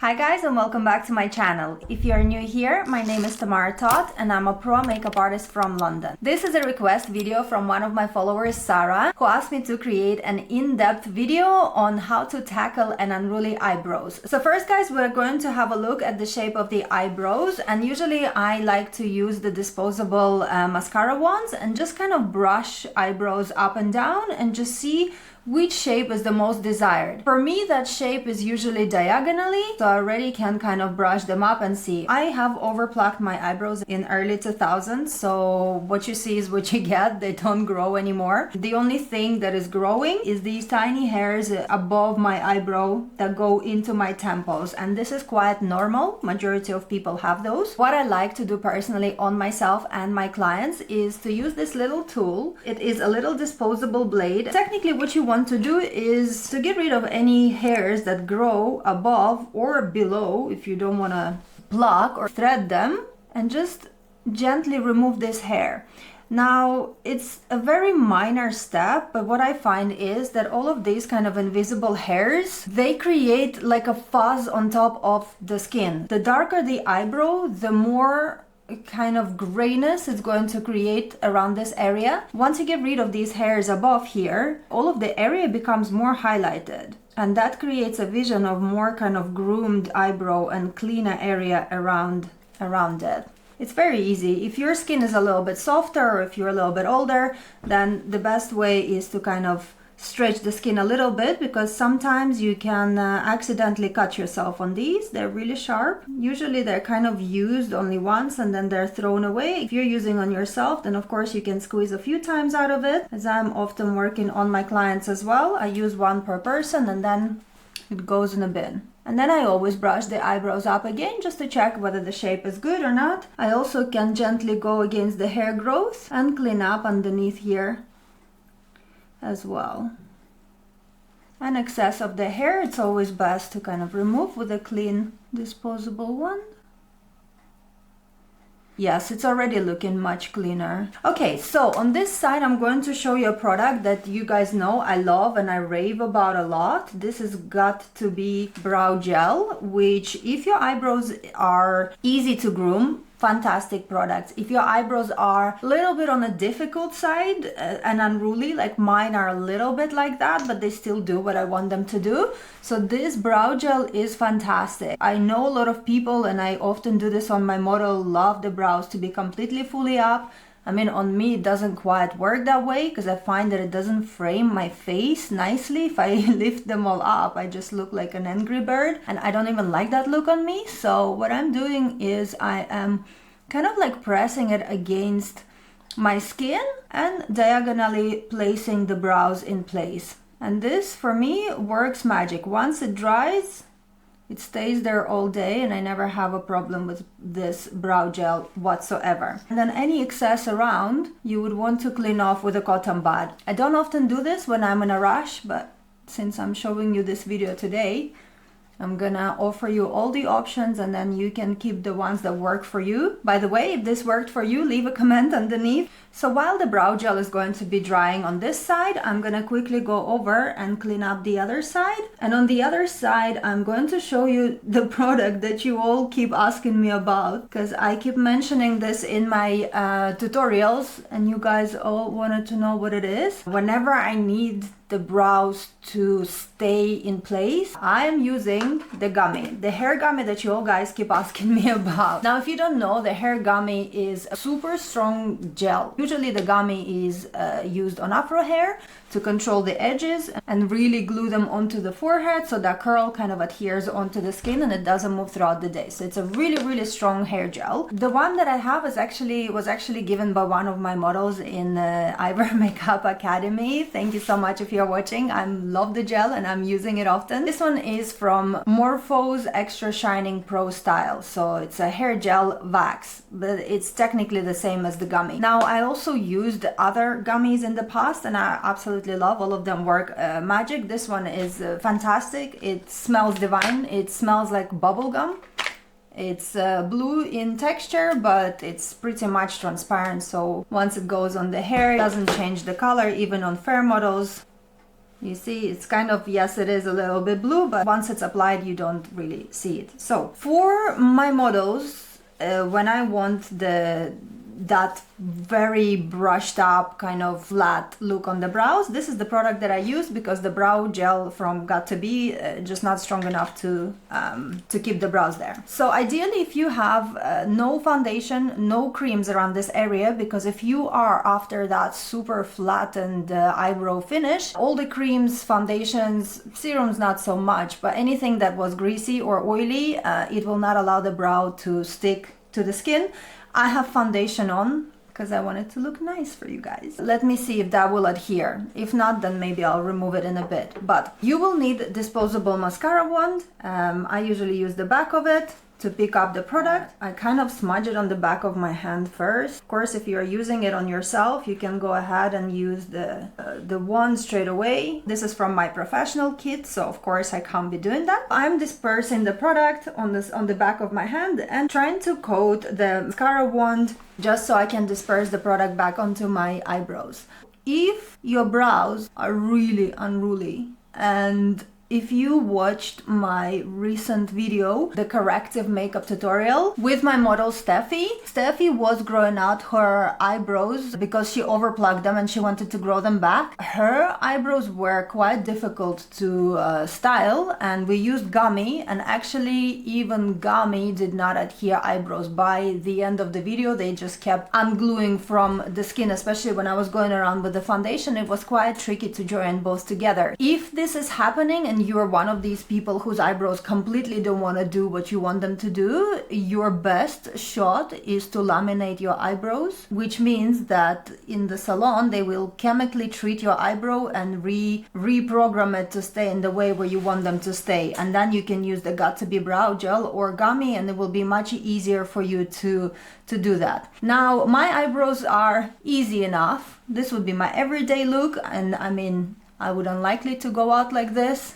Hi guys, and welcome back to my channel. If you are new here, my name is Tamara Todd and I'm a pro makeup artist from London. This is a request video from one of my followers, Sarah, who asked me to create an in-depth video on how to tackle an unruly eyebrows. So first guys, we're going to have a look at the shape of the eyebrows, and usually I like to use the disposable mascara ones and just kind of brush eyebrows up and down and just see which shape is the most desired. For me, that shape is usually diagonally, so I already can kind of brush them up and see. I have overplucked my eyebrows in early 2000s, so what you see is what you get. They don't grow anymore. The only thing that is growing is these tiny hairs above my eyebrow that go into my temples, and this is quite normal. Majority of people have those. What I like to do personally on myself and my clients is to use this little tool. It is a little disposable blade. Technically, what you want to do is to get rid of any hairs that grow above or below if you don't want to pluck or thread them, and just gently remove this hair. Now, it's a very minor step, but what I find is that all of these kind of invisible hairs, they create like a fuzz on top of the skin. The darker the eyebrow, the more kind of grayness it's going to create around this area. Once you get rid of these hairs above here, all of the area becomes more highlighted, and that creates a vision of more kind of groomed eyebrow and cleaner area around it. It's very easy. If your skin is a little bit softer or if you're a little bit older, then the best way is to kind of stretch the skin a little bit, because sometimes you can accidentally cut yourself on these. They're really sharp. Usually they're kind of used only once and then they're thrown away. If you're using on yourself, then of course you can squeeze a few times out of it. As I'm often working on my clients as well, I use one per person and then it goes in a bin. And then I always brush the eyebrows up again just to check whether the shape is good or not. I also can gently go against the hair growth and clean up underneath here as well. And excess of the hair, it's always best to kind of remove with a clean disposable one. Yes, it's already looking much cleaner. Okay, so on this side, I'm going to show you a product that you guys know I love and I rave about a lot. This has got to be brow gel, which if your eyebrows are easy to groom, fantastic products. If your eyebrows are a little bit on the difficult side and unruly, like mine are a little bit like that, but they still do what I want them to do, so this brow gel is fantastic. I know a lot of people, and I often do this on my model, love the brows to be completely fully up. I mean, on me it doesn't quite work that way because I find that it doesn't frame my face nicely. If I lift them all up, I just look like an angry bird, and I don't even like that look on me. So what I'm doing is I am kind of like pressing it against my skin and diagonally placing the brows in place. And this for me works magic. Once it dries, it stays there all day and I never have a problem with this brow gel whatsoever. And then any excess around, you would want to clean off with a cotton bud. I don't often do this when I'm in a rush, but since I'm showing you this video today, I'm gonna offer you all the options and then you can keep the ones that work for you. By the way, if this worked for you, leave a comment underneath. So while the brow gel is going to be drying on this side, I'm gonna quickly go over and clean up the other side. And on the other side, I'm going to show you the product that you all keep asking me about, because I keep mentioning this in my tutorials and you guys all wanted to know what it is. Whenever I need the brows to stay in place, I am using the gummy, the hair gummy that you all guys keep asking me about. Now, if you don't know, the hair gummy is a super strong gel. Usually the gummy is used on afro hair to control the edges and really glue them onto the forehead so that curl kind of adheres onto the skin and it doesn't move throughout the day. So it's a really, really strong hair gel. The one that I have was actually given by one of my models in Ivor Makeup Academy. Thank you so much if you're watching. I love the gel and I'm using it often. This one is from Morpho's Extra Shining Pro Style. So it's a hair gel wax, but it's technically the same as the gummy. Now, I also used other gummies in the past and I absolutely love all of them, work magic. This one is fantastic. It smells divine. It smells like bubble gum. It's blue in texture, but it's pretty much transparent, so once it goes on the hair, it doesn't change the color even on fair models. You see, it's kind of, yes, it is a little bit blue, but once it's applied, you don't really see it. So for my models, when I want that very brushed up kind of flat look on the brows, this is the product that I use, because the brow gel from got2b just not strong enough to keep the brows there. So ideally, if you have no foundation, no creams around this area, because if you are after that super flattened eyebrow finish, all the creams, foundations, serums not so much, but anything that was greasy or oily, it will not allow the brow to stick to the skin. I have foundation on because I want it to look nice for you guys. Let me see if that will adhere. If not, then maybe I'll remove it in a bit. But you will need disposable mascara wand. I usually use the back of it to pick up the product. I kind of smudge it on the back of my hand first. Of course, if you're using it on yourself, you can go ahead and use the wand straight away. This is from my professional kit, so of course I can't be doing that. I'm dispersing the product on the back of my hand and trying to coat the mascara wand just so I can disperse the product back onto my eyebrows. If your brows are really unruly, and if you watched my recent video, the corrective makeup tutorial with my model Steffi was growing out her eyebrows because she overplucked them and she wanted to grow them back. Her eyebrows were quite difficult to style, and we used GUMMY, and actually even GUMMY did not adhere eyebrows. By the end of the video, they just kept ungluing from the skin, especially when I was going around with the foundation. It was quite tricky to join both together. If this is happening and you're one of these people whose eyebrows completely don't want to do what you want them to do, your best shot is to laminate your eyebrows, which means that in the salon they will chemically treat your eyebrow and reprogram it to stay in the way where you want them to stay, and then you can use the got2b brow gel or GUMMY, and it will be much easier for you to do that. Now my eyebrows are easy enough. This would be my everyday look, and I mean, I would unlikely to go out like this.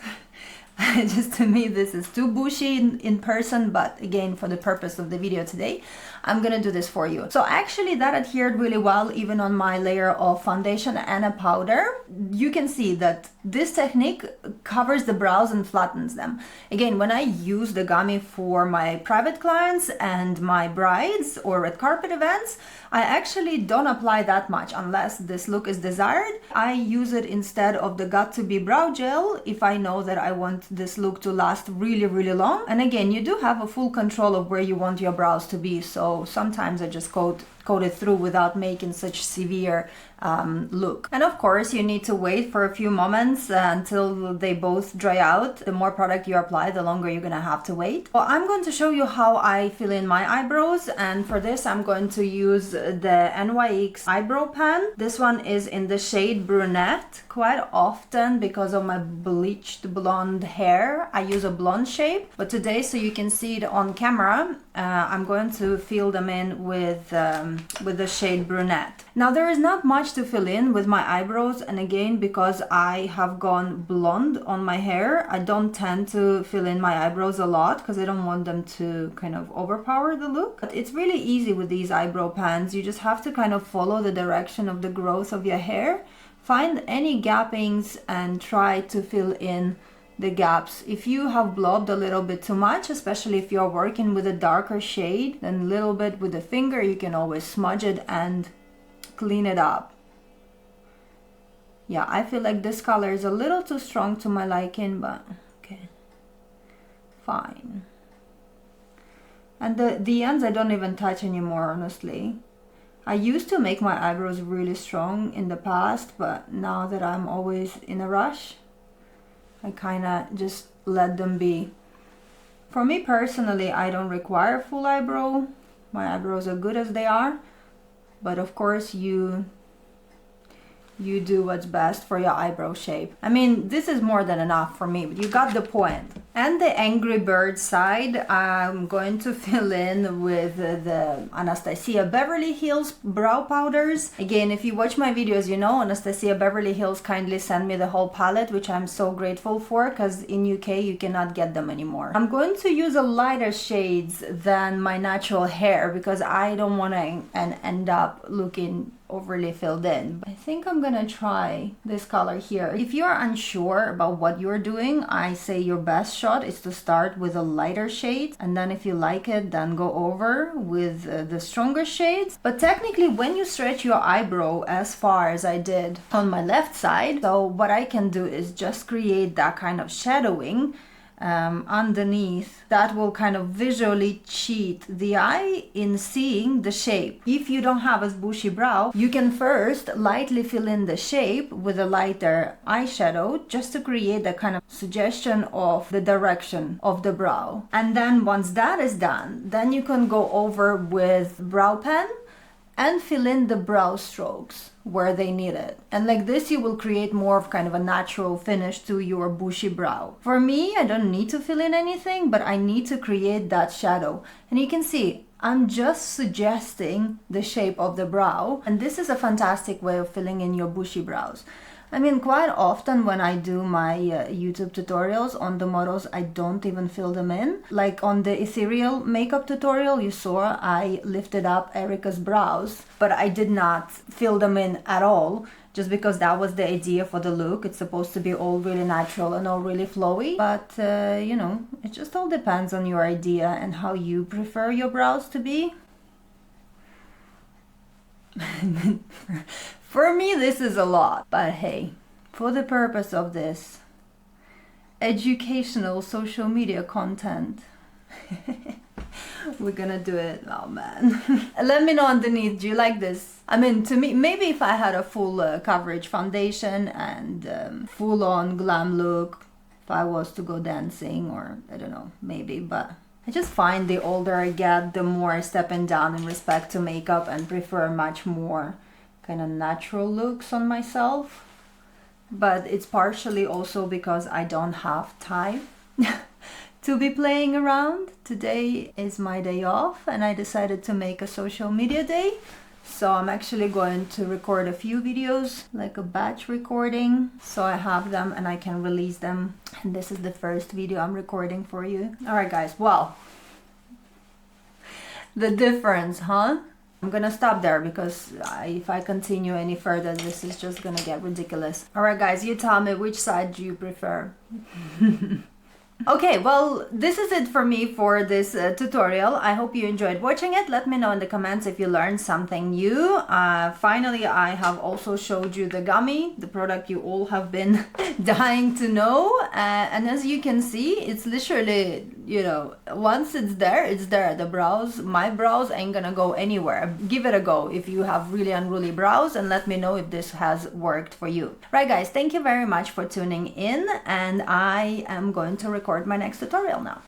Just to me, this is too bushy in person, but again, for the purpose of the video today, I'm gonna do this for you. So actually that adhered really well even on my layer of foundation and a powder. You can see that this technique covers the brows and flattens them. Again, when I use the GUMMY for my private clients and my brides or red carpet events, I actually don't apply that much unless this look is desired. I use it instead of the got2b brow gel if I know that I want this look to last really, really long. And again, you do have a full control of where you want your brows to be, so sometimes I just coat it through without making such severe look. And of course, you need to wait for a few moments until they both dry out. The more product you apply, the longer you're gonna have to wait. Well, I'm going to show you how I fill in my eyebrows, and for this I'm going to use the NYX eyebrow pen. This one is in the shade brunette. Quite often, because of my bleached blonde hair, I use a blonde shape, but today, so you can see it on camera, I'm going to fill them in with the shade brunette. Now there is not much to fill in with my eyebrows, and again, because I have gone blonde on my hair, I don't tend to fill in my eyebrows a lot because I don't want them to kind of overpower the look. But it's really easy with these eyebrow pens. You just have to kind of follow the direction of the growth of your hair, find any gappings and try to fill in the gaps. If you have blobbed a little bit too much, especially if you're working with a darker shade, then a little bit with the finger, you can always smudge it and clean it up. Yeah, I feel like this color is a little too strong to my liking, but okay, fine. And the ends I don't even touch anymore, honestly. I used to make my eyebrows really strong in the past, but now that I'm always in a rush, I kind of just let them be. For me personally, I don't require full eyebrow. My eyebrows are good as they are, but of course you do what's best for your eyebrow shape. I mean, this is more than enough for me, but you got the point. And the Angry Bird side, I'm going to fill in with the Anastasia Beverly Hills brow powders. Again, if you watch my videos, you know Anastasia Beverly Hills kindly sent me the whole palette, which I'm so grateful for, because in UK you cannot get them anymore. I'm going to use a lighter shades than my natural hair because I don't want to end up looking overly filled in. I think I'm gonna try this color here. If you're unsure about what you're doing, I say your best shot is to start with a lighter shade, and then if you like it, then go over with the stronger shades. But technically, when you stretch your eyebrow as far as I did on my left side, so what I can do is just create that kind of shadowing underneath that will kind of visually cheat the eye in seeing the shape. If you don't have a bushy brow, you can first lightly fill in the shape with a lighter eyeshadow just to create that kind of suggestion of the direction of the brow. And then once that is done, then you can go over with brow pen and fill in the brow strokes where they need it. And like this, you will create more of kind of a natural finish to your bushy brow. For me, I don't need to fill in anything, but I need to create that shadow. And you can see, I'm just suggesting the shape of the brow. And this is a fantastic way of filling in your bushy brows. I mean, quite often when I do my YouTube tutorials on the models, I don't even fill them in. Like on the ethereal makeup tutorial you saw, I lifted up Erica's brows, but I did not fill them in at all, just because that was the idea for the look. It's supposed to be all really natural and all really flowy. But, you know, it just all depends on your idea and how you prefer your brows to be. For me, this is a lot, but hey, for the purpose of this educational social media content, we're gonna do it. Oh man. Let me know underneath, do you like this? I mean, to me, maybe if I had a full coverage foundation and full-on glam look, if I was to go dancing, or I don't know, maybe, but I just find the older I get, the more I stepping down in respect to makeup and prefer much more kind of natural looks on myself. But it's partially also because I don't have time to be playing around. Today is my day off and I decided to make a social media day. So I'm actually going to record a few videos, like a batch recording, so I have them and I can release them. And this is the first video I'm recording for you. Alright guys, well, the difference, huh? I'm gonna stop there because if I continue any further, this is just gonna get ridiculous. Alright guys, you tell me, which side do you prefer? Okay, well, this is it for me for this tutorial. I hope you enjoyed watching it. Let me know in the comments if you learned something new. Finally, I have also showed you the GUMMY, the product you all have been dying to know. And as you can see, it's literally, you know, once it's there, it's there. The brows, my brows ain't gonna go anywhere. Give it a go if you have really unruly brows and let me know if this has worked for you. Right guys, thank you very much for tuning in and I am going to record my next tutorial now.